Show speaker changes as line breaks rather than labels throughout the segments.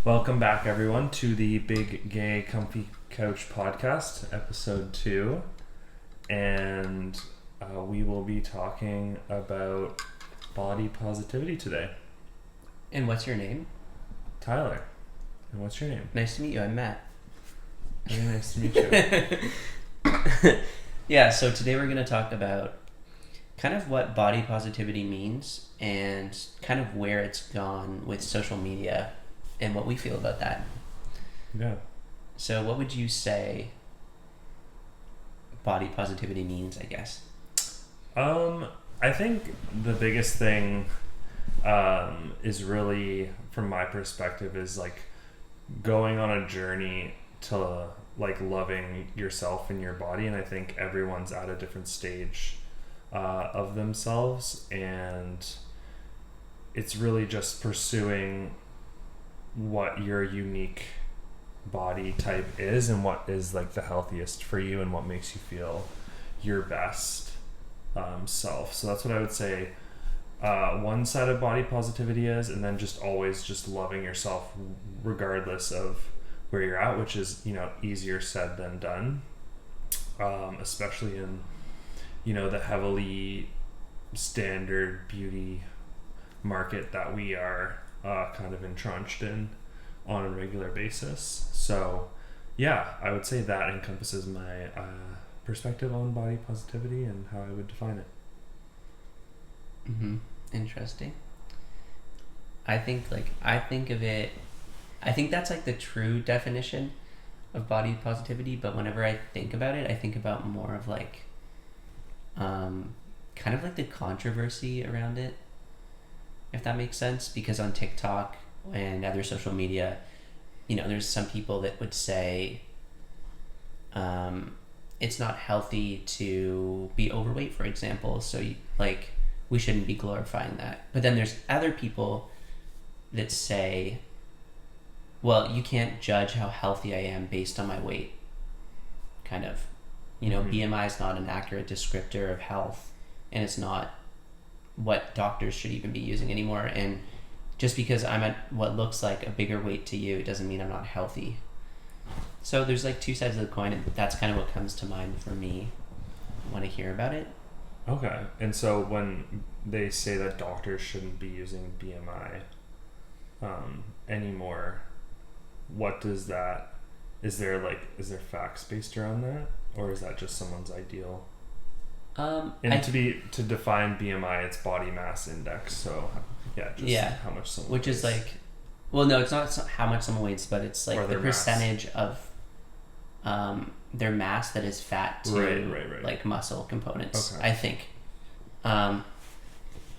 Welcome back, everyone, to the Big Gay Comfy Couch podcast, episode 2. And we will be talking about body positivity today.
And what's your name?
Tyler. And what's your name?
Nice to meet you. I'm Matt.
Very nice to meet you.
Yeah, so today we're going to talk about kind of what body positivity means and kind of where it's gone with social media and what we feel about that.
Yeah.
So what would you say body positivity means, I guess?
I think the biggest thing is really, from my perspective, is like going on a journey to like loving yourself and your body. And I think everyone's at a different stage of themselves, and it's really just pursuing what your unique body type is and what is like the healthiest for you and what makes you feel your best self. So that's what I would say one side of body positivity is, and then just always just loving yourself regardless of where you're at, which is, you know, easier said than done, especially in, you know, the heavily standard beauty market that we are kind of entrenched in on a regular basis. So yeah, I would say that encompasses my perspective on body positivity and how I would define it.
Interesting. I think that's like the true definition of body positivity, but whenever I think about it, I think about more of like kind of like the controversy around it, if that makes sense, because on TikTok and other social media, you know, there's some people that would say it's not healthy to be overweight, for example, so like we shouldn't be glorifying that. But then there's other people that say, well, you can't judge how healthy I am based on my weight, kind of, you know. BMI is not an accurate descriptor of health, and it's not what doctors should even be using anymore. And just because I'm at what looks like a bigger weight to you, it doesn't mean I'm not healthy. So there's like two sides of the coin, and that's kind of what comes to mind for me when I hear about it.
Okay. And so when they say that doctors shouldn't be using BMI anymore, what does that, is there facts based around that, or is that just someone's ideal? To define BMI, it's body mass index. So how much someone
which
weighs.
Is like, well, no, it's not how much someone weighs, but it's like the percentage of their mass that is fat to
right.
like muscle components.
Okay.
I think.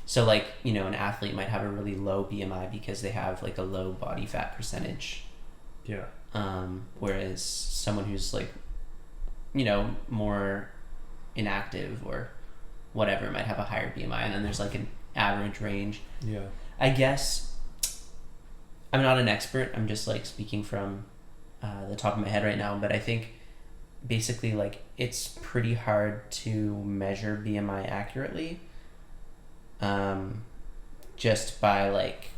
So like, you know, an athlete might have a really low BMI because they have like a low body fat percentage.
Yeah.
Whereas someone who's like, you know, more inactive or whatever might have a higher BMI, and then there's like an average range.
Yeah.
I guess I'm not an expert. I'm just like speaking from the top of my head right now, but I think basically like it's pretty hard to measure BMI accurately, just by like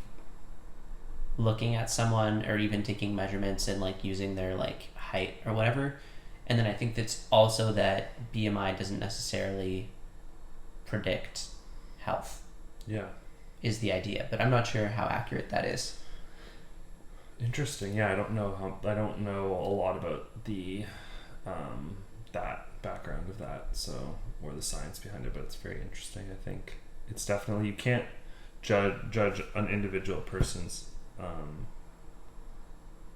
looking at someone or even taking measurements and like using their like height or whatever. And then I think that's also that BMI doesn't necessarily predict health.
Yeah.
Is the idea, but I'm not sure how accurate that is.
Interesting. Yeah, I don't know a lot about the that background of that, so, or the science behind it, but it's very interesting. I think it's definitely, you can't judge an individual person's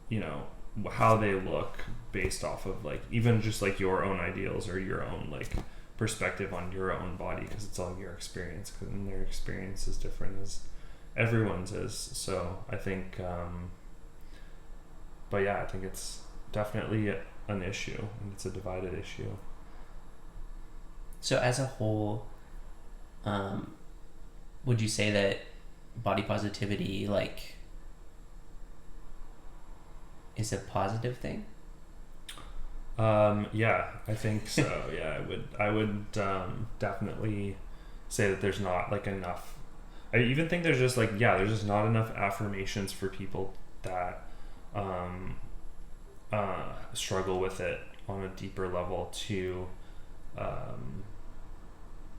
you know, how they look based off of like even just like your own ideals or your own like perspective on your own body, because it's all your experience, and their experience is different as everyone's is. So I think but yeah, I think it's definitely an issue, and it's a divided issue.
So as a whole, would you say that body positivity like is a positive thing?
Yeah, I think so. Yeah, I would definitely say that there's not like enough. I even think there's just like, there's just not enough affirmations for people that struggle with it on a deeper level to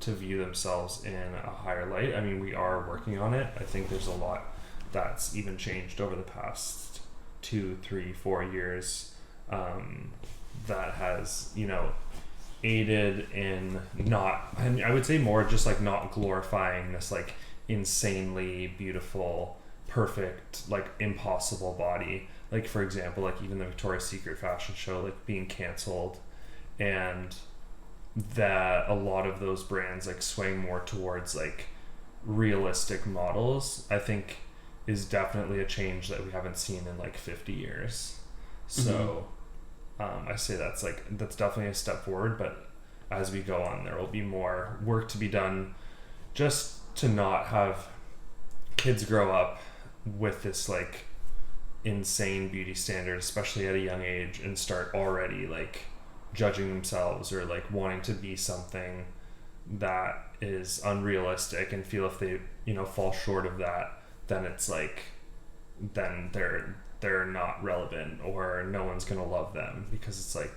view themselves in a higher light. I mean, we are working on it. I think there's a lot that's even changed over the past 2, 3, 4 years that has, you know, aided in not, I would say more just like not glorifying this like insanely beautiful, perfect, like impossible body. Like, for example, like even the Victoria's Secret fashion show like being canceled, and that a lot of those brands like swaying more towards like realistic models, I think is definitely a change that we haven't seen in like 50 years. So I say that's definitely a step forward, but as we go on, there will be more work to be done just to not have kids grow up with this like insane beauty standard, especially at a young age, and start already like judging themselves or like wanting to be something that is unrealistic, and feel if they, you know, fall short of that, then it's like, then they're not relevant, or no one's gonna love them, because it's like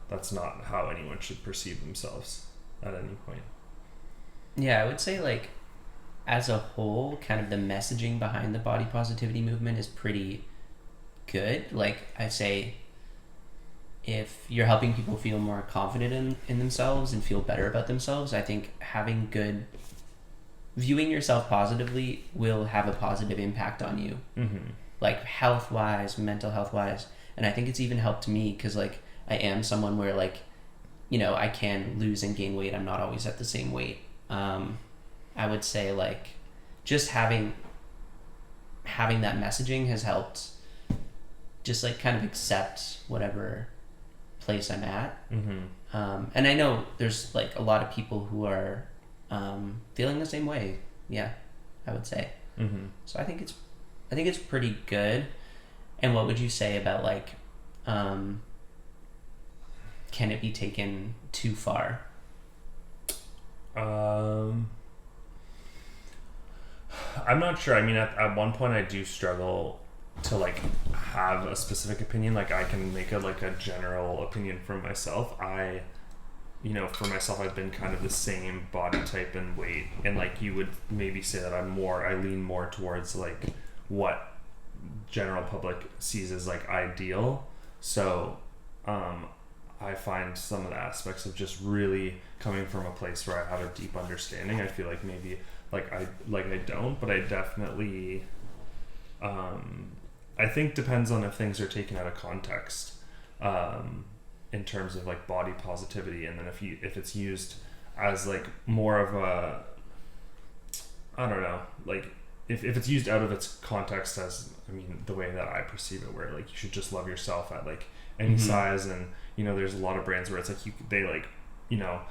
that's not how anyone should perceive themselves at any point.
Yeah, I would say like as a whole, kind of the messaging behind the body positivity movement is pretty good. Like I say, if you're helping people feel more confident in themselves and feel better about themselves, I think having good, viewing yourself positively will have a positive impact on you. Like health wise, mental health wise. And I think it's even helped me because like I am someone where like, you know, I can lose and gain weight. I'm not always at the same weight. I would say like just having that messaging has helped just like kind of accept whatever place I'm at. And I know there's like a lot of people who are feeling the same way. Yeah, I would say. So I think it's pretty good. And what would you say about like, can it be taken too far?
I'm not sure. I mean, at one point I do struggle to like have a specific opinion. Like I can make a general opinion from myself. For myself, I've been kind of the same body type and weight, and like you would maybe say that I lean more towards like what general public sees as like ideal. So I find some of the aspects of just really coming from a place where I have a deep understanding. I feel like maybe I don't, but I definitely I think depends on if things are taken out of context. In terms of like body positivity, and then if it's used as like more of a, I don't know, like if it's used out of its context as, I mean, the way that I perceive it, where like you should just love yourself at like any size, and you know there's a lot of brands where it's like they like, you know,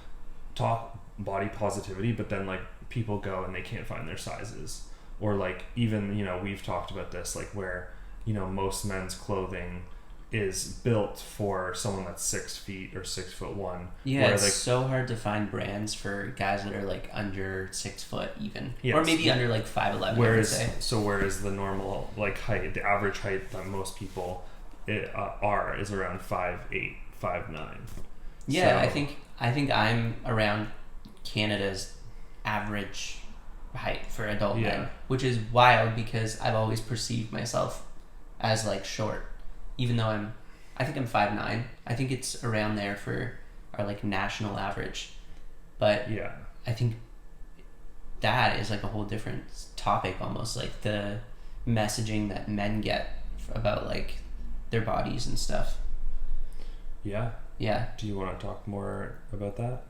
talk body positivity, but then like people go and they can't find their sizes, or like even, you know, we've talked about this, like where, you know, most men's clothing is built for someone that's 6 feet or 6'1".
Yeah,
where
it's
like,
so hard to find brands for guys that are like under 6 foot even,
yes,
or maybe under like 5'11".
Whereas the normal like height, the average height that most people is around 5'8", 5'9".
Yeah,
so,
I think I'm around Canada's average height for adult men, which is wild because I've always perceived myself as like short. Even though I think I'm 5'9". I think it's around there for our like national average. But
yeah,
I think that is like a whole different topic almost, like the messaging that men get about like their bodies and stuff.
Yeah.
Yeah.
Do you want to talk more about that?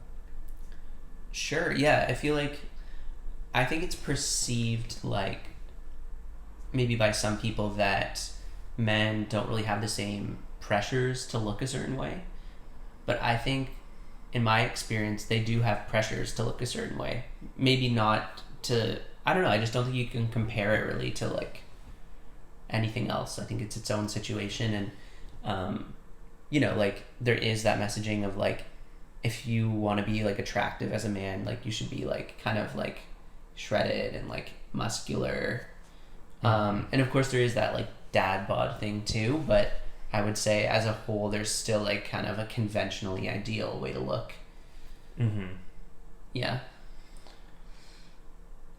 Sure. Yeah. I think it's perceived like maybe by some people that men don't really have the same pressures to look a certain way. But I think in my experience, they do have pressures to look a certain way. Maybe not to, I don't know, I just don't think you can compare it really to like anything else. I think it's its own situation. And, you know, like there is that messaging of like, if you want to be like attractive as a man, like you should be like kind of like shredded and like muscular. And of course there is that like dad bod thing too, but I would say as a whole, there's still like kind of a conventionally ideal way to look.
Mm-hmm.
Yeah.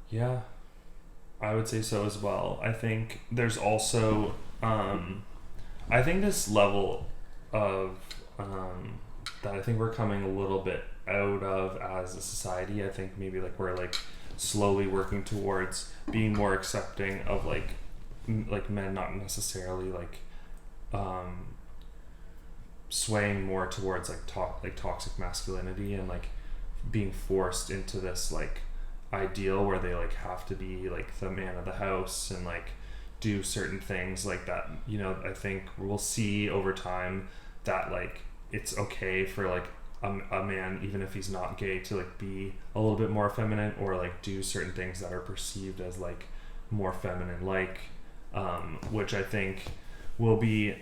Yeah, I would say so as well. I think there's also, I think this level of, that I think we're coming a little bit out of as a society. I think maybe like we're like slowly working towards being more accepting of like men not necessarily like swaying more towards like toxic masculinity and like being forced into this like ideal where they like have to be like the man of the house and like do certain things like that. I think we'll see over time that like it's okay for like a man, even if he's not gay, to like be a little bit more effeminate or like do certain things that are perceived as like more feminine, like which I think will be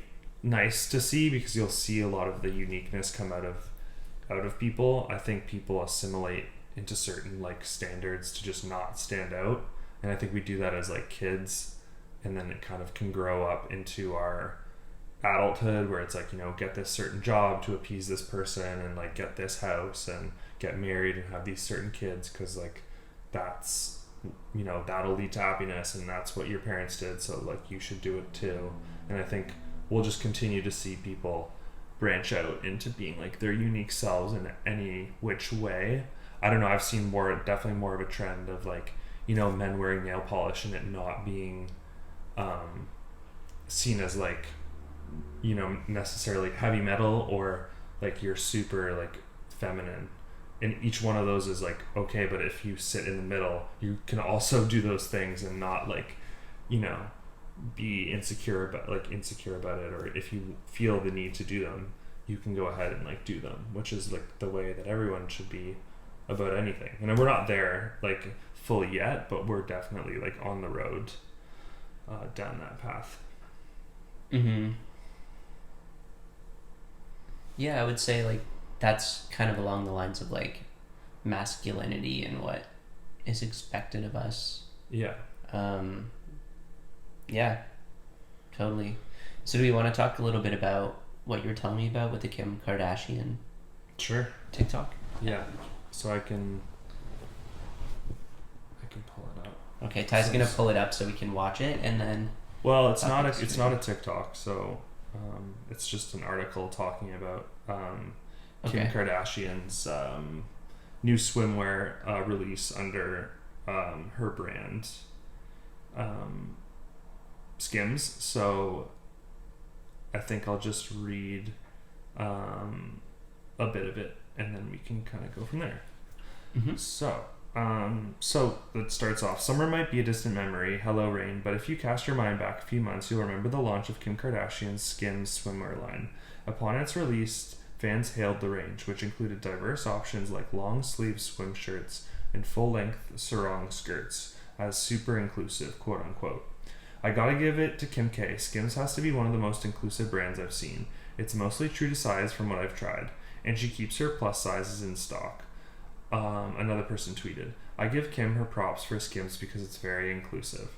nice to see because you'll see a lot of the uniqueness come out of people. I think people assimilate into certain like standards to just not stand out, and I think we do that as like kids, and then it kind of can grow up into our adulthood where it's like, get this certain job to appease this person and like get this house and get married and have these certain kids because like that's that'll lead to happiness and that's what your parents did, so like you should do it too. And I think we'll just continue to see people branch out into being like their unique selves in any which way. I don't know, I've seen definitely more of a trend of like men wearing nail polish and it not being seen as like necessarily heavy metal or like you're super like feminine, and each one of those is like okay, but if you sit in the middle you can also do those things and not like be insecure about it, or if you feel the need to do them you can go ahead and like do them, which is like the way that everyone should be about anything. And we're not there like fully yet, but we're definitely like on the road down that path.
Mm-hmm. Yeah, I would say like that's kind of along the lines of like masculinity and what is expected of us.
Yeah.
Yeah, totally. So do we want to talk a little bit about what you were telling me about with the Kim Kardashian
Sure.
TikTok?
Yeah. So I can pull it up.
Okay, Ty's gonna pull it up so we can watch it, and then.
Well, it's not a TikTok, so it's just an article talking about Kim Kardashian's new swimwear release under her brand Skims. So I think I'll just read a bit of it and then we can kind of go from there.
Mm-hmm.
So it starts off, summer might be a distant memory, hello rain, but if you cast your mind back a few months, you'll remember the launch of Kim Kardashian's Skims swimwear line. Upon its release, fans hailed the range, which included diverse options like long sleeve swim shirts and full-length sarong skirts as super inclusive, quote unquote. I gotta give it to Kim K. Skims has to be one of the most inclusive brands I've seen. It's mostly true to size from what I've tried, and she keeps her plus sizes in stock. Another person tweeted, I give Kim her props for Skims because it's very inclusive.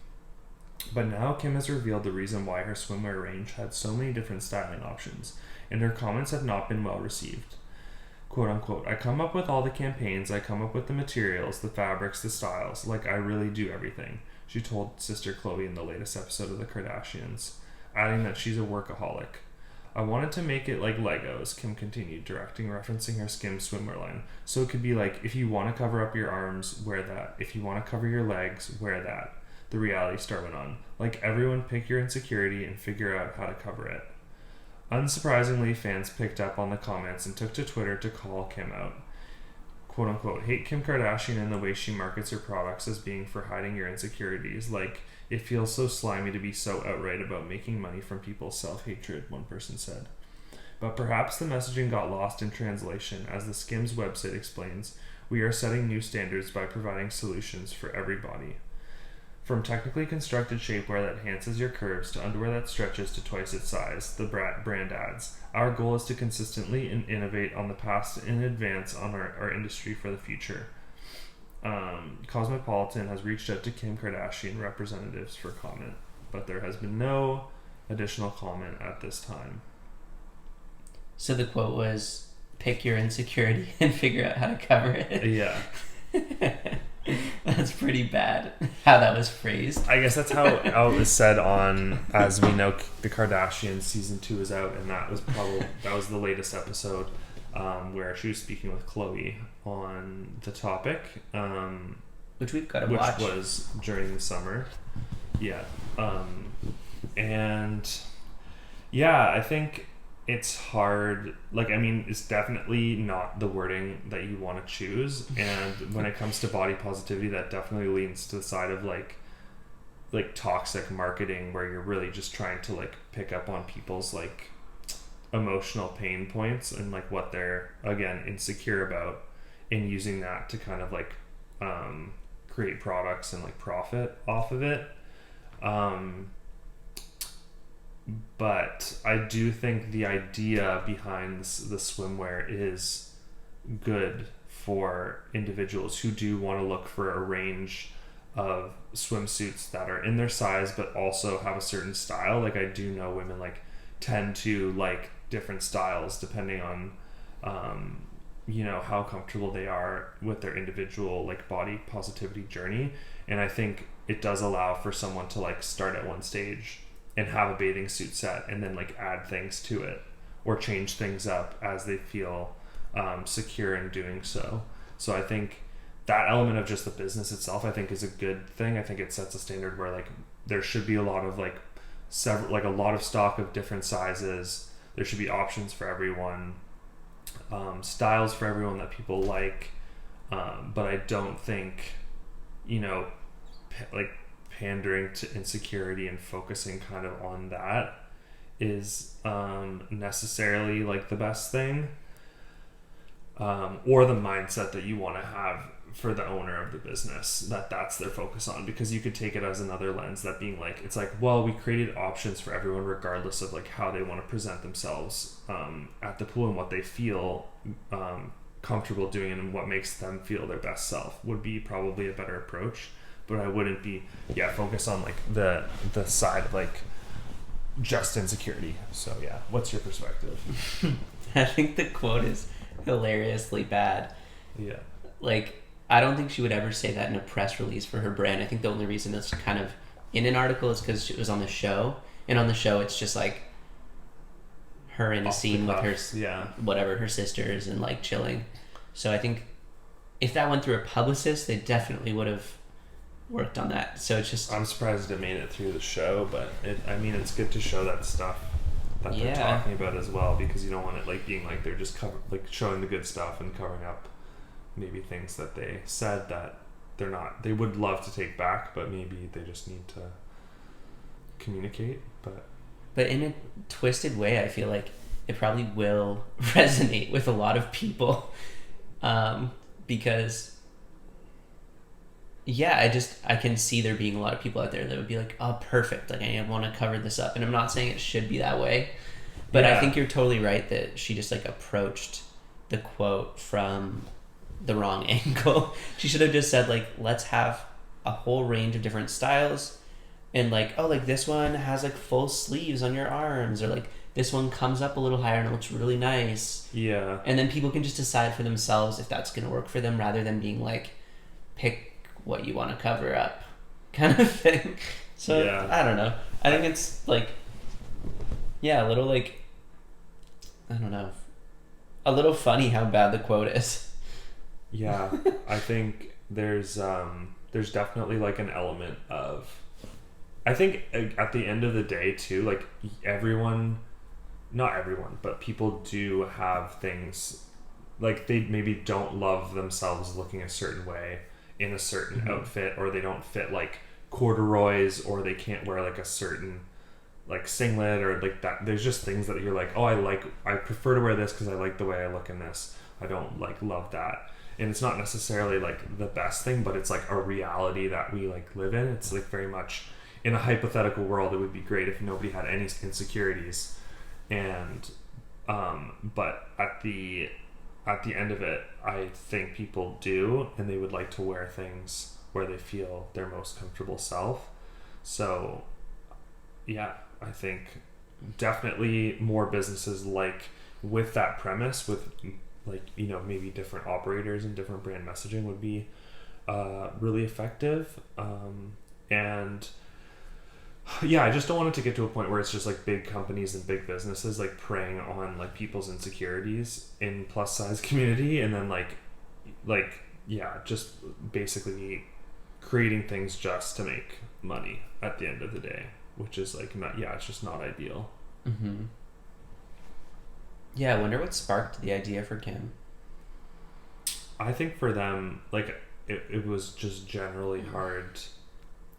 But now Kim has revealed the reason why her swimwear range had so many different styling options, and her comments have not been well received. Quote unquote, I come up with all the campaigns, I come up with the materials, the fabrics, the styles, like I really do everything, she told sister Khloe in the latest episode of the Kardashians, adding that she's a workaholic. I wanted to make it like Legos, Kim continued, referencing her Skims swimwear line. So it could be like, if you want to cover up your arms, wear that. If you want to cover your legs, wear that. The reality star went on. Like, everyone pick your insecurity and figure out how to cover it. Unsurprisingly, fans picked up on the comments and took to Twitter to call Kim out. Quote unquote, hate Kim Kardashian and the way she markets her products as being for hiding your insecurities. Like, it feels so slimy to be so outright about making money from people's self-hatred, one person said. But perhaps the messaging got lost in translation. As the Skims website explains, we are setting new standards by providing solutions for everybody. From technically constructed shapewear that enhances your curves to underwear that stretches to twice its size, the brand adds, our goal is to consistently innovate on the past and advance on our industry for the future. Cosmopolitan has reached out to Kim Kardashian representatives for comment, but there has been no additional comment at this time.
So the quote was, pick your insecurity and figure out how to cover it.
Yeah.
That's pretty bad how that was phrased.
I guess that's how it was said on, as we know, the Kardashians season 2 is out, and that was the latest episode where she was speaking with Chloe on the topic,
which we've got to watch.
Which was during the summer. Yeah. And yeah, I think it's hard. Like, I mean, it's definitely not the wording that you want to choose. And when it comes to body positivity, that definitely leans to the side of like toxic marketing, where you're really just trying to like pick up on people's like emotional pain points and like what they're, again, insecure about, and using that to kind of like create products and like profit off of it. But I do think the idea behind the swimwear is good for individuals who do want to look for a range of swimsuits that are in their size but also have a certain style. Like, I do know women like tend to like different styles depending on how comfortable they are with their individual like body positivity journey. And I think it does allow for someone to like start at one stage and have a bathing suit set and then like add things to it or change things up as they feel secure in doing so. So I think that element of just the business itself, I think, is a good thing. I think it sets a standard where like there should be a lot of like a lot of stock of different sizes. There should be options for everyone, styles for everyone that people like. But I don't think, like pandering to insecurity and focusing kind of on that is necessarily like the best thing, or the mindset that you want to have for the owner of the business, that's their focus on. Because you could take it as another lens, that being like, it's like, well, we created options for everyone regardless of like how they want to present themselves at the pool and what they feel comfortable doing and what makes them feel their best self would be probably a better approach. But I wouldn't be focus on like the side of like just insecurity. So yeah, what's your perspective?
I think the quote is hilariously bad.
Yeah.
Like, I don't think she would ever say that in a press release for her brand. I think the only reason it's kind of in an article is because it was on the show, and on the show it's just like her in a scene with her her sisters and like chilling. So I think if that went through a publicist, they definitely would have worked on that. So it's just,
I'm surprised it made it through the show, but it's good to show that stuff that they're talking about as well, because you don't want it like being like they're just showing the good stuff and covering up maybe things that they said that they would love to take back, but maybe they just need to communicate. But
in a twisted way, I feel like it probably will resonate with a lot of people, because I can see there being a lot of people out there that would be like, oh, perfect, like I want to cover this up. And I'm not saying it should be that way, but I think you're totally right that she just like approached the quote from the wrong angle. She should have just said like, let's have a whole range of different styles, and like, oh, like this one has like full sleeves on your arms, or like this one comes up a little higher and it looks really nice.
Yeah. And
then people can just decide for themselves if that's going to work for them, rather than being like, pick what you want to cover up kind of thing. So I don't know. I think it's like, a little like, I don't know, a little funny how bad the quote is.
Yeah, I think there's definitely like an element of, I think at the end of the day too, like not everyone, but people do have things like they maybe don't love themselves looking a certain way in a certain outfit, or they don't fit like corduroys, or they can't wear like a certain like singlet or like that. There's just things that you're like, oh, I prefer to wear this because I like the way I look in this. I don't like love that. And it's not necessarily like the best thing, but it's like a reality that we like live in. It's like very much in a hypothetical world, it would be great if nobody had any insecurities. And but at the end of it, I think people do, and they would like to wear things where they feel their most comfortable self. So yeah, I think definitely more businesses like with that premise, with like, you know, maybe different operators and different brand messaging would be really effective. And yeah, I just don't want it to get to a point where it's just like big companies and big businesses like preying on like people's insecurities in plus size community, and then yeah, just basically creating things just to make money at the end of the day, which is like not, yeah, it's just not ideal.
Mm-hmm. Yeah, I wonder what sparked the idea for Kim.
I think for them, like it was just generally hard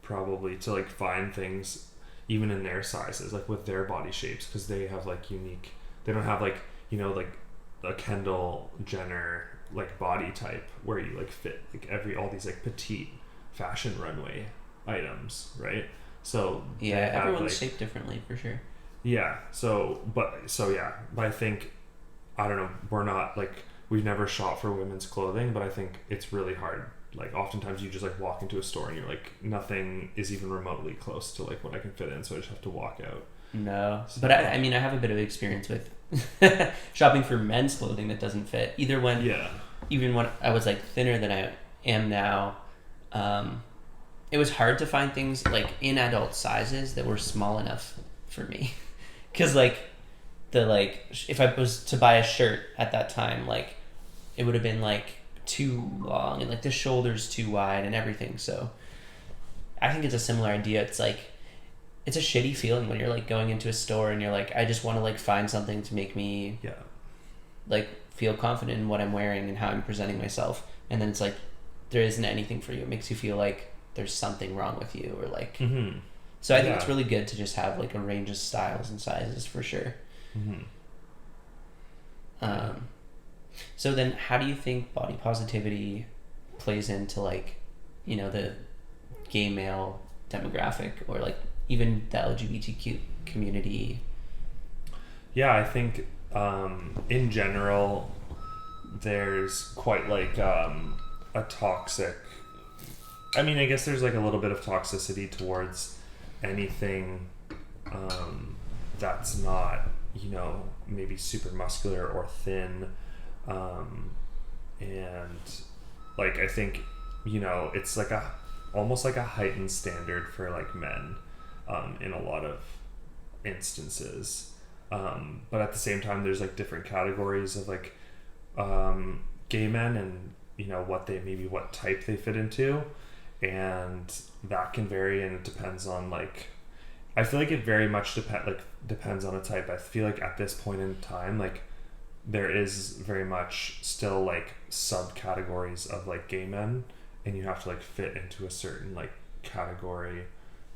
probably to like find things even in their sizes, like with their body shapes, because they have like unique, they don't have like, you know, like a Kendall Jenner like body type where you like fit like all these like petite fashion runway items, right? So
yeah, everyone's like, shaped differently for sure.
Yeah, but I think, I don't know, we're not like, we've never shop for women's clothing, but I think it's really hard. Like oftentimes you just like walk into a store and you're like, nothing is even remotely close to like what I can fit in, so I just have to walk out.
No, so, but I mean I have a bit of experience with shopping for men's clothing that doesn't fit either. Even when I was like thinner than I am now, it was hard to find things like in adult sizes that were small enough for me, because like if I was to buy a shirt at that time, like it would have been like too long and like the shoulders too wide and everything. So I think it's a similar idea. It's like, it's a shitty feeling when you're like going into a store and you're like, I just want to like find something to make me like feel confident in what I'm wearing and how I'm presenting myself, and then it's like there isn't anything for you. It makes you feel like there's something wrong with you, or like so I think it's really good to just have like a range of styles and sizes for sure. So then how do you think body positivity plays into like, you know, the gay male demographic, or like even the LGBTQ community?
Yeah, I think in general there's quite like a toxic, I mean, I guess there's like a little bit of toxicity towards anything that's not, you know, maybe super muscular or thin, and like I think, you know, it's like almost like a heightened standard for like men in a lot of instances, but at the same time there's like different categories of like gay men, and you know what type they fit into, and that can vary, and it depends on like, I feel like it very much depends on a type. I feel like at this point in time, like there is very much still like subcategories of like gay men, and you have to like fit into a certain like category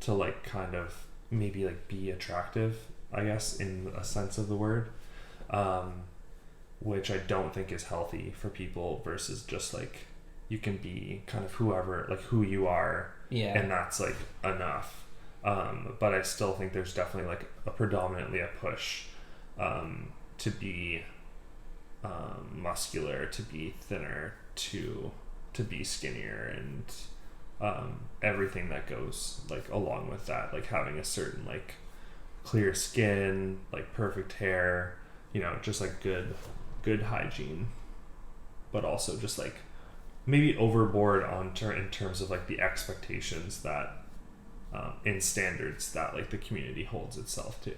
to like kind of maybe like be attractive, I guess, in a sense of the word, which I don't think is healthy for people, versus just like you can be kind of whoever, like who you are, and that's like enough. But I still think there's definitely like predominantly a push to be muscular, to be thinner, to be skinnier, and everything that goes like along with that, like having a certain like clear skin, like perfect hair, you know, just like good hygiene, but also just like maybe overboard in terms of like the expectations that in standards that like the community holds itself to.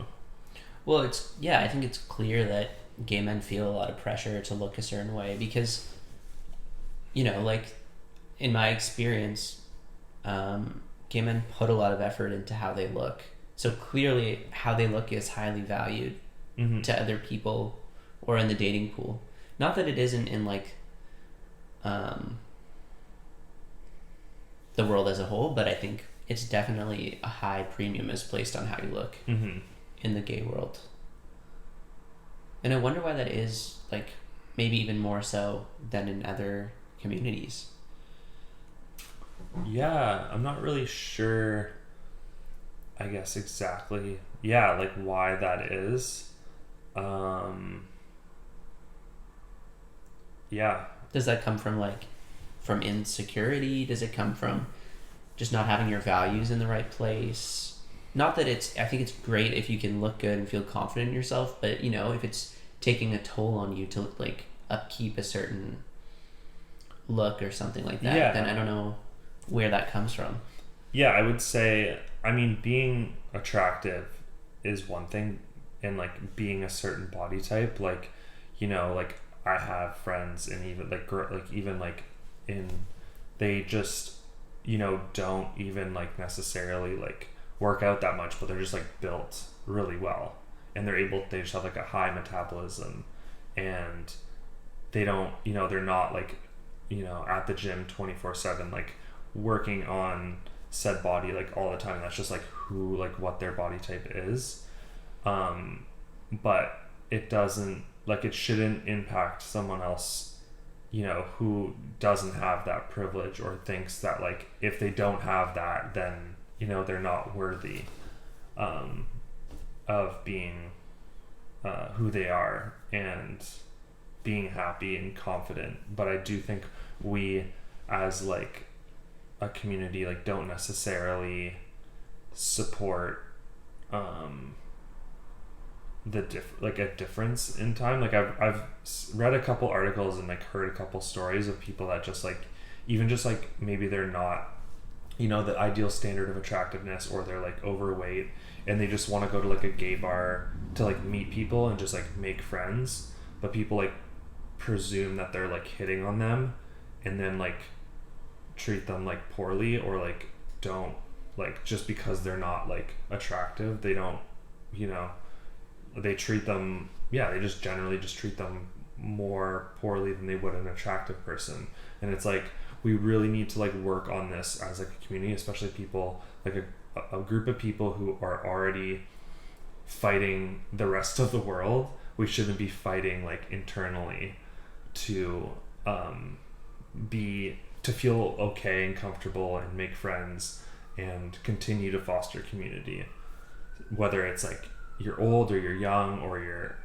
Well, I think it's clear that gay men feel a lot of pressure to look a certain way because, you know, like in my experience, gay men put a lot of effort into how they look. So clearly how they look is highly valued to other people or in the dating pool. Not that it isn't in like the world as a whole, but I think it's definitely a high premium is placed on how you look in the gay world. And I wonder why that is, like maybe even more so than in other communities.
Yeah, I'm not really sure, I guess, exactly. Yeah, like why that is. Yeah.
Does that come from insecurity? Does it come from just not having your values in the right place? not that I think it's great if you can look good and feel confident in yourself, but you know, if it's taking a toll on you to like upkeep a certain look or something like that, then I don't know where that comes from.
Yeah, I would say, I mean, being attractive is one thing, and like being a certain body type, like, you know, like I have friends, and even like even like in, they just, you know, don't even like necessarily like work out that much, but they're just like built really well, and they just have like a high metabolism, and they don't, you know, they're not like, you know, at the gym 24/7 like working on said body like all the time. That's just like who, like what their body type is, but it doesn't, like, it shouldn't impact someone else, you know, who doesn't have that privilege, or thinks that like if they don't have that, then, you know, they're not worthy of being who they are and being happy and confident. But I do think we as like a community like don't necessarily support like a difference in time. Like I've read a couple articles and like heard a couple stories of people that just like, even just like maybe they're not, you know, the ideal standard of attractiveness, or they're like overweight, and they just want to go to like a gay bar to like meet people and just like make friends, but people like presume that they're like hitting on them, and then like treat them like poorly, or like don't, like, just because they're not like attractive, they don't, you know, they treat them, they just generally just treat them more poorly than they would an attractive person. And it's like, we really need to like work on this as like a community, especially people like a group of people who are already fighting the rest of the world. We shouldn't be fighting like internally to feel okay and comfortable and make friends and continue to foster community, whether it's like you're old or you're young, or you're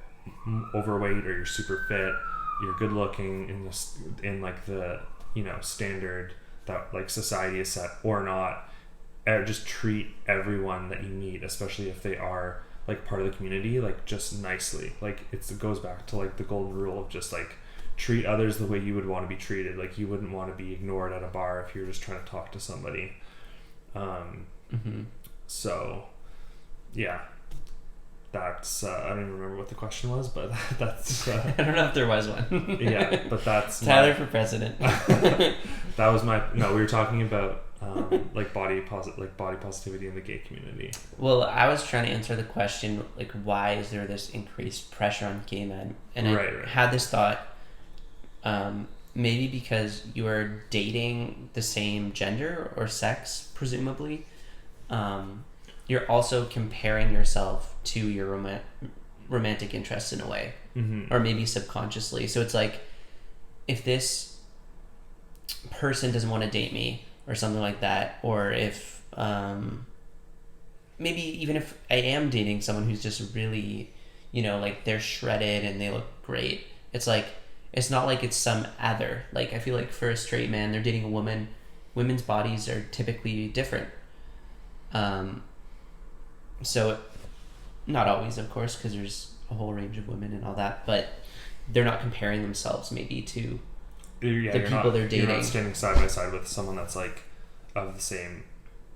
overweight, or you're super fit, you're good looking in like the, you know, standard that like society has set or not. Just treat everyone that you meet, especially if they are like part of the community, like just nicely. Like it goes back to like the golden rule of just like treat others the way you would want to be treated. Like you wouldn't want to be ignored at a bar if you're just trying to talk to somebody. So yeah, that's I don't even remember what the question was, but that's
I don't know if there was one.
Yeah, but that's
Tyler for president.
That was we were talking about like body positivity in the gay community.
Well, I was trying to answer the question, like, why is there this increased pressure on gay men? And I had this thought, maybe because you are dating the same gender or sex, presumably. You're also comparing yourself to your romantic interests in a way, or maybe subconsciously. So it's like, if this person doesn't want to date me or something like that, or if maybe even if I am dating someone who's just really, you know, like they're shredded and they look great, it's like, it's not like it's some other. Like I feel like for a straight man, they're dating a woman, women's bodies are typically different. So not always, of course, because there's a whole range of women and all that, but they're not comparing themselves maybe to the people they're dating. You're not
standing side by side with someone that's like of the same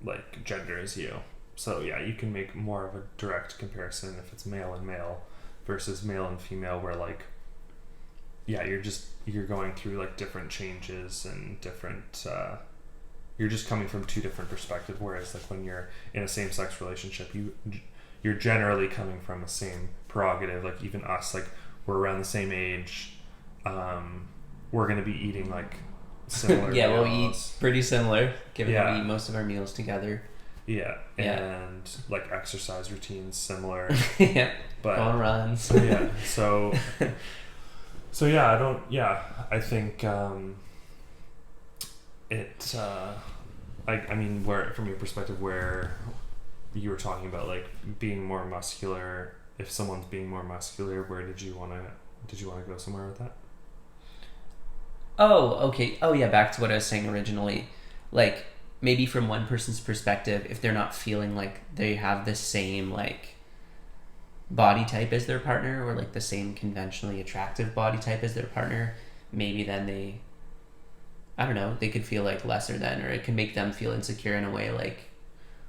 like gender as you. So yeah, you can make more of a direct comparison if it's male and male versus male and female, where like, yeah, you're going through like different changes and different you're just coming from two different perspectives. Whereas like when you're in a same-sex relationship, you're generally coming from the same prerogative. Like even us, like we're around the same age, we're going to be eating like similar
yeah
meals.
We'll eat pretty similar, given that we eat most of our meals together.
And like exercise routines similar.
But on runs.
So I think I mean, where from your perspective, where you were talking about like being more muscular, if someone's being more muscular, where did you want to go somewhere with that?
Oh, okay. Oh yeah, back to what I was saying originally. Like, maybe from one person's perspective, if they're not feeling like they have the same like body type as their partner, or like the same conventionally attractive body type as their partner, maybe then they, I don't know, they could feel like lesser than, or it can make them feel insecure in a way, like,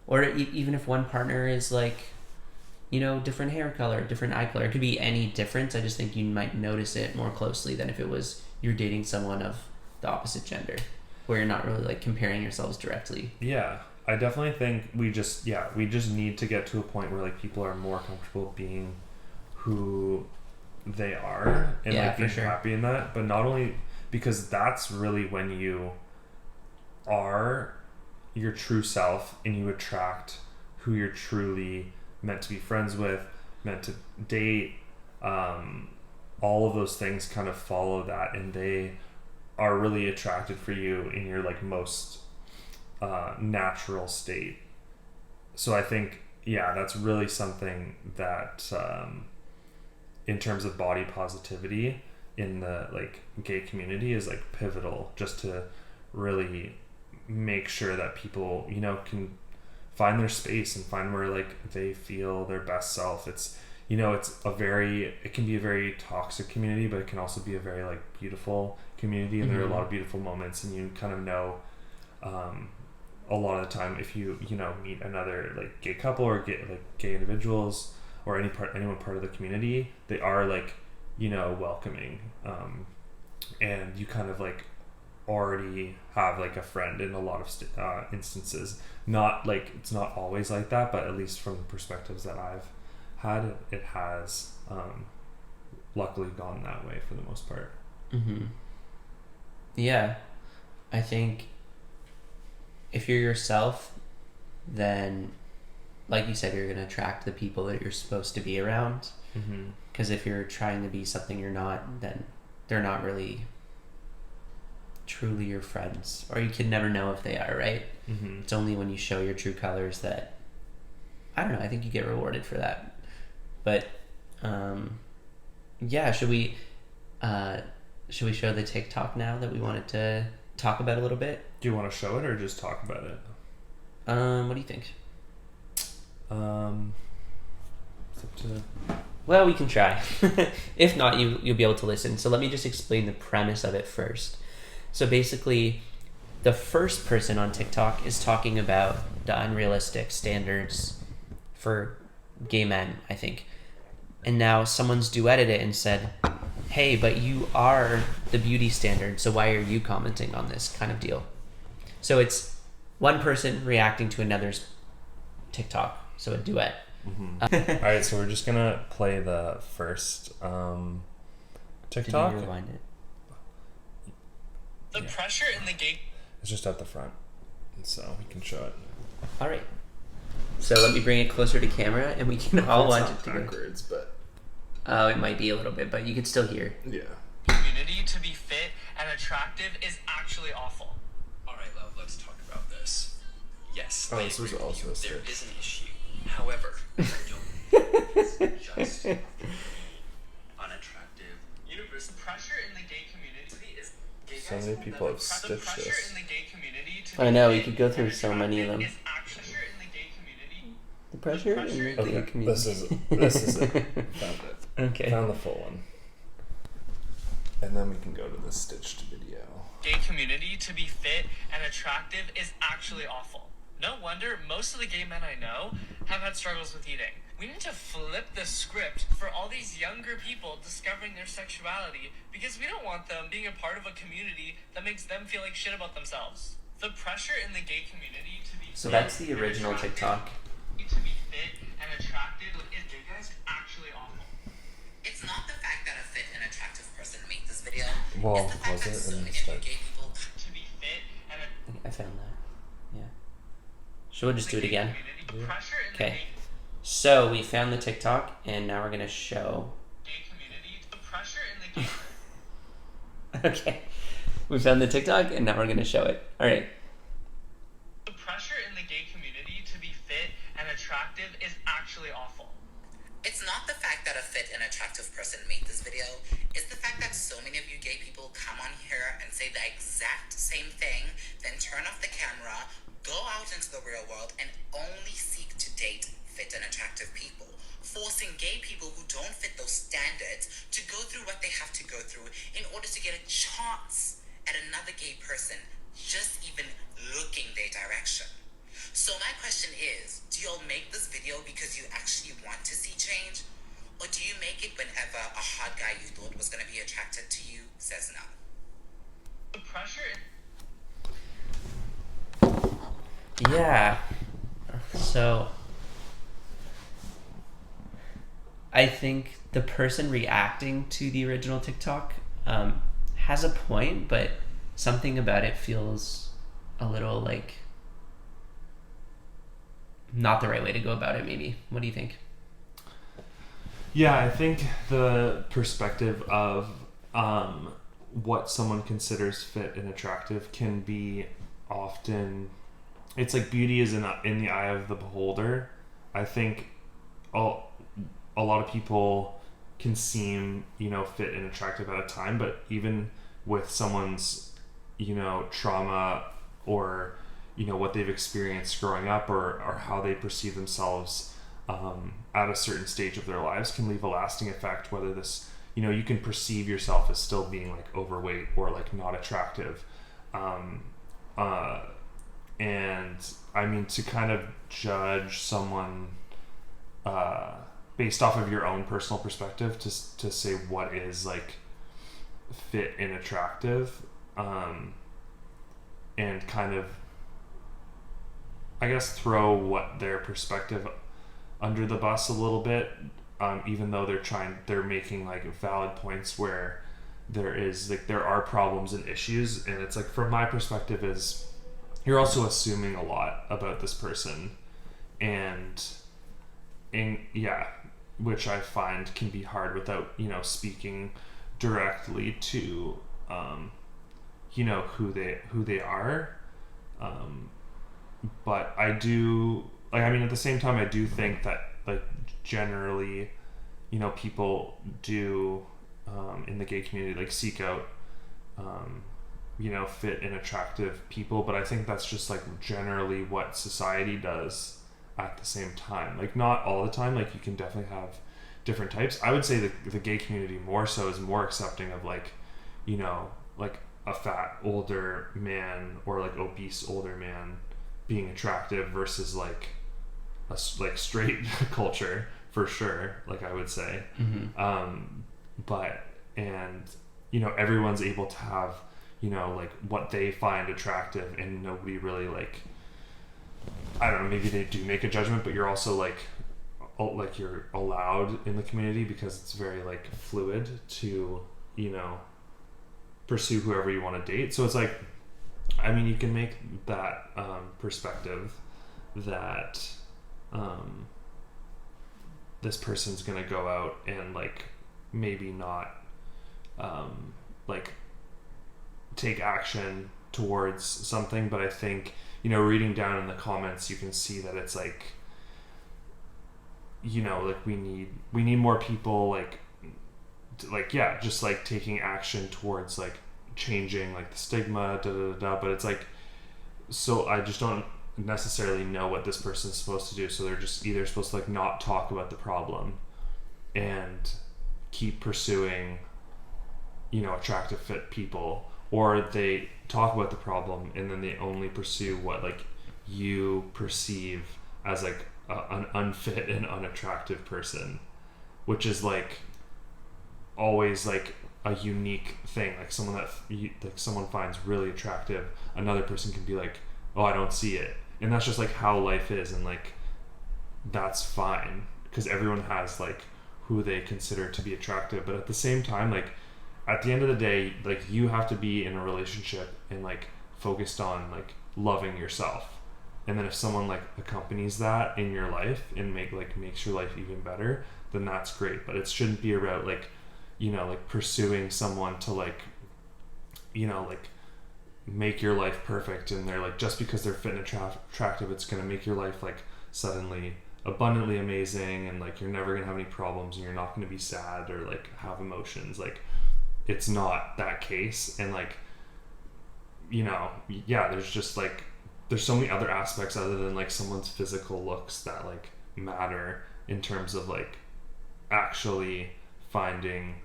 or even if one partner is like, you know, different hair color, different eye color, it could be any difference. I just think you might notice it more closely than if it was you're dating someone of the opposite gender, where you're not really like comparing yourselves directly.
Yeah, I definitely think we just need to get to a point where like people are more comfortable being who they are and like being happy in that. But not only because that's really when you are your true self and you attract who you're truly meant to be friends with, meant to date. All of those things kind of follow that, and they are really attracted for you in your like most natural state. So I think, yeah, that's really something that in terms of body positivity in the like gay community is like pivotal, just to really make sure that people, you know, can find their space and find where like they feel their best self. It's, you know, it can be a very toxic community, but it can also be a very like beautiful community, and there are a lot of beautiful moments, and you kind of know a lot of the time if you know, meet another like gay couple or gay individuals or anyone part of the community, they are like, you know, welcoming, and you kind of like already have like a friend in a lot of instances. Not like, it's not always like that, but at least from the perspectives that I've had, it has luckily gone that way for the most part.
Yeah, I think if you're yourself, then like you said, you're going to attract the people that you're supposed to be around. Because if you're trying to be something you're not, then they're not really truly your friends, or you can never know if they are, right? It's only when you show your true colors that, I don't know, I think you get rewarded for that. But yeah, should we show the TikTok now that we wanted to talk about a little bit?
Do you want to show it or just talk about it?
What do you think?
It's up to...
Well, we can try. If not, you'll be able to listen. So let me just explain the premise of it first. So basically, the first person on TikTok is talking about the unrealistic standards for gay men, I think. And now someone's duetted it and said, hey, but you are the beauty standard, so why are you commenting on this kind of deal? So it's one person reacting to another's TikTok, so a duet.
All right, so we're just gonna play the first TikTok.
Did you rewind it?
The pressure in the gay...
It's just at the front, so we can show it.
All right. So let me bring it closer to camera, and we can all watch it together.
Backwards, but...
Oh, it might be a little bit, but you can still hear.
Yeah.
Community to be fit and attractive is actually awful. Alright, love, let's talk about this. Yes,
oh, this was also
there is an issue. However, just unattractive. Universal pressure in the gay community is...
So many people have stitched this.
In the gay community to
I know, we could go through so many of them.
is actually in the gay community.
The pressure in the gay community.
This is it. Found it.
Okay.
Found the full one. And then we can go to the stitched video.
Gay community to be fit and attractive is actually awful. No wonder most of the gay men I know have had struggles with eating. We need to flip the script for all these younger people discovering their sexuality, because we don't want them being a part of a community that makes them feel like shit about themselves. The pressure in the gay community to be...
So that's the original TikTok.
To be fit and attractive is, you guys, actually awful.
It's not the fact that a fit and attractive person made this video.
Well,
it's the fact
was
that
it
so
in the
many
start?
gay people...
To be fit and...
I found that. Yeah. Should we just do it again? Okay. So we found the TikTok, and now we're gonna show.
Gay community, the pressure in the gay...
Okay. We found the TikTok, and now we're gonna show it. All right.
The pressure in the gay community to be fit and attractive is actually awful.
It's not the fact that a fit and attractive person made this video. It's the fact that so many of you gay people come on here and say the exact same thing, then turn off the camera, go out into the real world, and only seek to date fit and attractive people, forcing gay people who don't fit those standards to go through what they have to go through in order to get a chance at another gay person just even looking their direction. So my question is, do y'all make this video because you actually want to see change? Or do you make it whenever a hot guy you thought was going to be attracted to you says no?
The pressure.
Yeah. So I think the person reacting to the original TikTok has a point, but something about it feels a little like not the right way to go about it, maybe. What do you think?
Yeah, I think the perspective of what someone considers fit and attractive can be often, it's like beauty is in the eye of the beholder. I think a lot of people can seem, fit and attractive at a time, but even with someone's, trauma or, what they've experienced growing up or how they perceive themselves at a certain stage of their lives can leave a lasting effect, whether this, you can perceive yourself as still being like overweight or like not attractive. And I mean, to kind of judge someone based off of your own personal perspective to say what is like fit and attractive, and kind of, I guess, throw what their perspective under the bus a little bit, even though they're making like valid points where there are problems and issues. And it's like, from my perspective, is you're also assuming a lot about this person, and which I find can be hard without, speaking directly to, who they are. But I do, like, I mean, at the same time, I do think that, like, generally, people do, in the gay community, like, seek out, fit and attractive people. But I think that's just, like, generally what society does at the same time. Like, not all the time. Like, you can definitely have different types. I would say that the gay community more so is more accepting of, like, like a fat older man or like obese older man being attractive versus like a straight culture, for sure, like I would say. But everyone's able to have like what they find attractive, and nobody really, like, I don't know, maybe they do make a judgment, but you're also like you're allowed in the community because it's very like fluid to pursue whoever you want to date. So it's like, I mean, you can make that perspective that this person's gonna go out and like maybe not like take action towards something. But I think, reading down in the comments, you can see that it's like, like we need more people like just like taking action towards like changing like the stigma, but it's like, so I just don't necessarily know what this person's supposed to do. So they're just either supposed to like not talk about the problem and keep pursuing attractive fit people, or they talk about the problem and then they only pursue what like you perceive as like an unfit and unattractive person, which is like always like a unique thing. Like someone that someone finds really attractive, another person can be like, oh, I don't see it. And that's just like how life is, and like that's fine because everyone has like who they consider to be attractive. But at the same time, like at the end of the day, like you have to be in a relationship and like focused on like loving yourself. And then if someone like accompanies that in your life and makes your life even better, then that's great. But it shouldn't be about like, like pursuing someone to like, like make your life perfect. And they're like, just because they're fit and attractive, it's going to make your life like suddenly abundantly amazing and like you're never gonna have any problems and you're not gonna be sad or like have emotions. Like it's not that case. And like, you know, yeah, there's just like there's so many other aspects other than like someone's physical looks that like matter in terms of like actually finding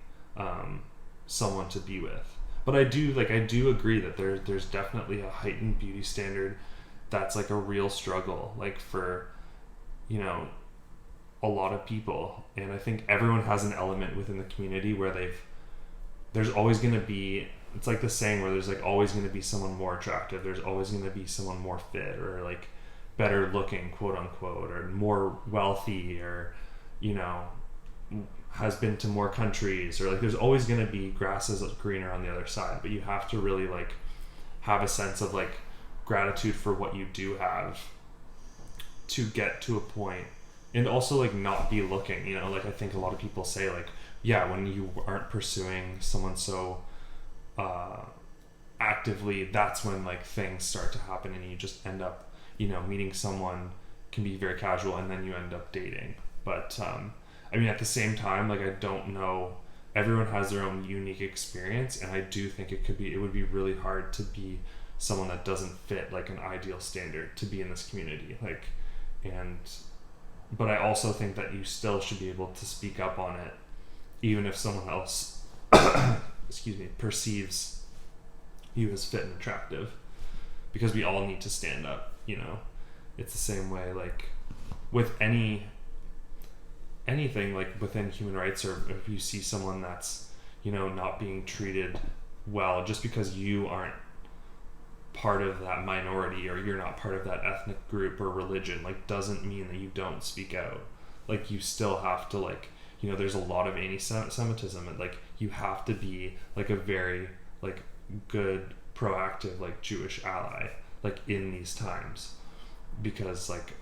someone to be with. But I do agree that there's definitely a heightened beauty standard that's like a real struggle, like for, you know, a lot of people. And I think everyone has an element within the community where there's always going to be, it's like the saying where there's like always going to be someone more attractive, there's always going to be someone more fit or like better looking, quote unquote, or more wealthy, or, you know, has been to more countries, or like there's always going to be grasses greener on the other side. But you have to really like have a sense of like gratitude for what you do have to get to a point, and also like not be looking, you know, like I think a lot of people say like, yeah, when you aren't pursuing someone so actively, that's when like things start to happen and you just end up, you know, meeting someone can be very casual and then you end up dating. But I mean, at the same time, like I don't know, everyone has their own unique experience, and I do think it would be really hard to be someone that doesn't fit like an ideal standard to be in this community. Like, but I also think that you still should be able to speak up on it, even if someone else excuse me, perceives you as fit and attractive, because we all need to stand up, you know. It's the same way like with anything like within human rights, or if you see someone that's, you know, not being treated well, just because you aren't part of that minority or you're not part of that ethnic group or religion, like doesn't mean that you don't speak out. Like you still have to, like, you know, there's a lot of anti-Semitism, and like you have to be like a very like good proactive like Jewish ally like in these times, because like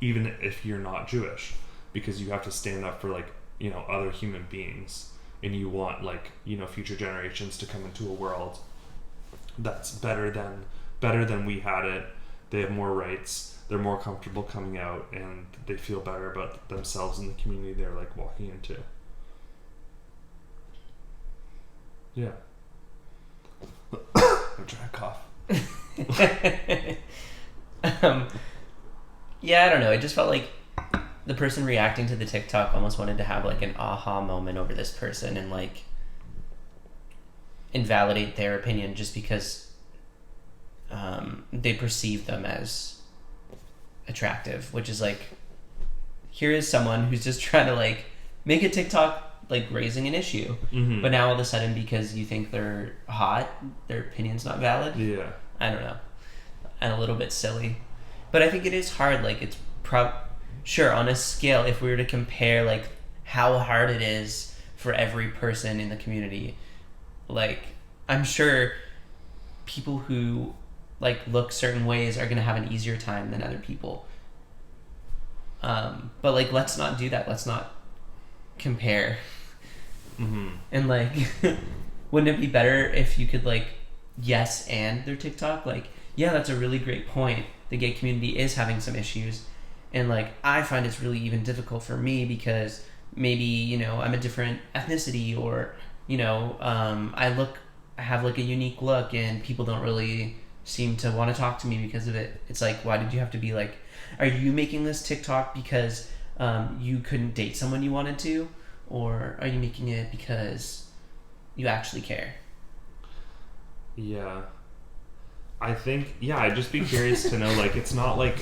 even if you're not Jewish, because you have to stand up for like, you know, other human beings, and you want like, you know, future generations to come into a world that's better than we had it. They have more rights, they're more comfortable coming out, and they feel better about themselves and the community they're like walking into. Yeah. I'm trying to cough.
Yeah, I don't know. It just felt like the person reacting to the TikTok almost wanted to have like an aha moment over this person and like invalidate their opinion just because they perceive them as attractive, which is like, here is someone who's just trying to like make a TikTok like raising an issue, but now all of a sudden because you think they're hot, their opinion's not valid.
Yeah,
I don't know, and a little bit silly. But I think it is hard. Like it's sure, on a scale, if we were to compare like how hard it is for every person in the community, like I'm sure people who like look certain ways are gonna have an easier time than other people. But like let's not do that. Let's not compare. And like, wouldn't it be better if you could like yes and their TikTok? Like, yeah, that's a really great point. The gay community is having some issues, and like I find it's really even difficult for me because maybe, you know, I'm a different ethnicity, or, you know, I have like a unique look and people don't really seem to want to talk to me because of it. It's like, why did you have to be like, are you making this TikTok because you couldn't date someone you wanted to, or are you making it because you actually care?
Yeah, I think, yeah, I'd just be curious to know, like, it's not like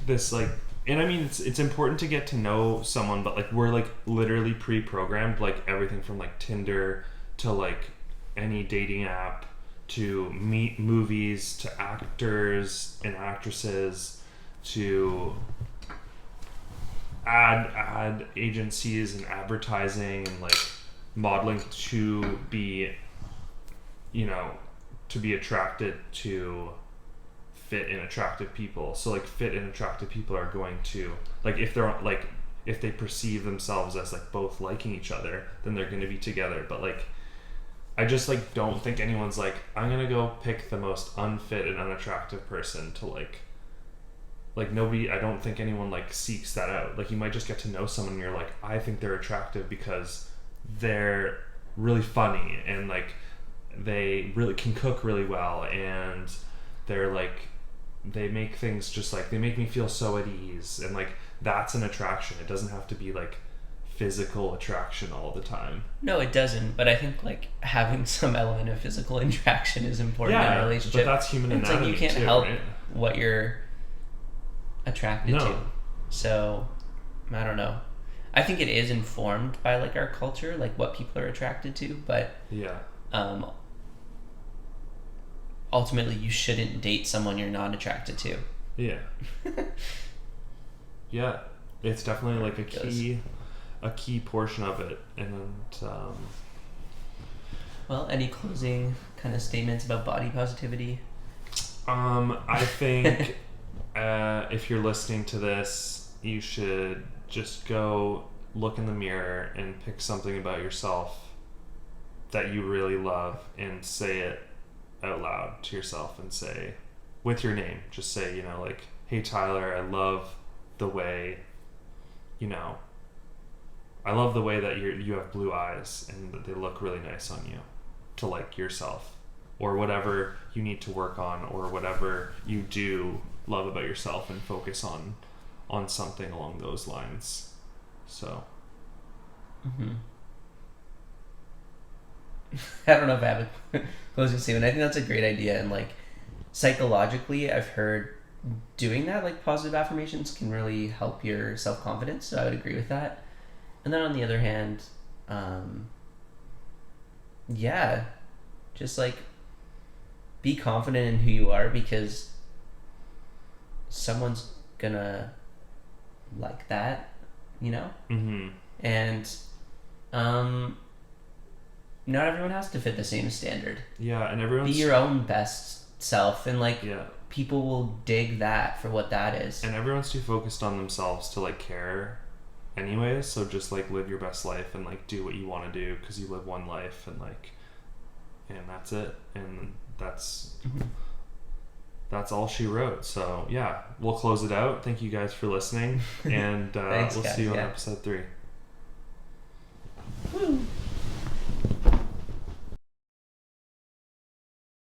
this, like, and I mean, it's important to get to know someone, but like we're like literally pre-programmed, like everything from like Tinder to like any dating app to movies to actors and actresses to ad agencies and advertising and like modeling to be, you know, to be attracted to fit and attractive people. So like fit and attractive people are going to, like, if they're like, if they perceive themselves as like both liking each other, then they're going to be together. But like, I just like don't think anyone's like, I'm gonna go pick the most unfit and unattractive person to like like nobody, I don't think anyone like seeks that out. Like you might just get to know someone and you're like, I think they're attractive because they're really funny and like they really can cook really well, and they're like, they make things just like, they make me feel so at ease, and like that's an attraction. It doesn't have to be like physical attraction all the time.
No, it doesn't. But I think like having some element of physical interaction is important in a relationship.
But that's human
it's
anatomy.
Like you can't
too,
help
right?
what you're attracted to. So I don't know. I think it is informed by like our culture, like what people are attracted to. But
yeah,
ultimately, you shouldn't date someone you're not attracted to.
Yeah. Yeah, it's definitely like a key portion of it. And
well, any closing kind of statements about body positivity?
I think if you're listening to this, you should just go look in the mirror and pick something about yourself that you really love and say it out loud to yourself, and say with your name, just say, you know, like, hey Tyler, I love the way, you know, I love the way that you have blue eyes and that they look really nice on you, to like yourself, or whatever you need to work on, or whatever you do love about yourself, and focus on something along those lines. So
I don't know if I have a closing statement. I think that's a great idea, and like psychologically, I've heard doing that, like positive affirmations, can really help your self-confidence. So I would agree with that. And then on the other hand, yeah, just like be confident in who you are, because someone's gonna like that, you know. And not everyone has to fit the same standard.
Yeah, and everyone's...
Be your own best self, and like
yeah,
people will dig that for what that is.
and everyone's too focused on themselves to like care anyways, so just like live your best life and like do what you want to do, because you live one life, and like, and that's it, and that's all she wrote. So yeah, we'll close it out. Thank you guys for listening, and
Thanks,
we'll
guys,
see you on episode 3.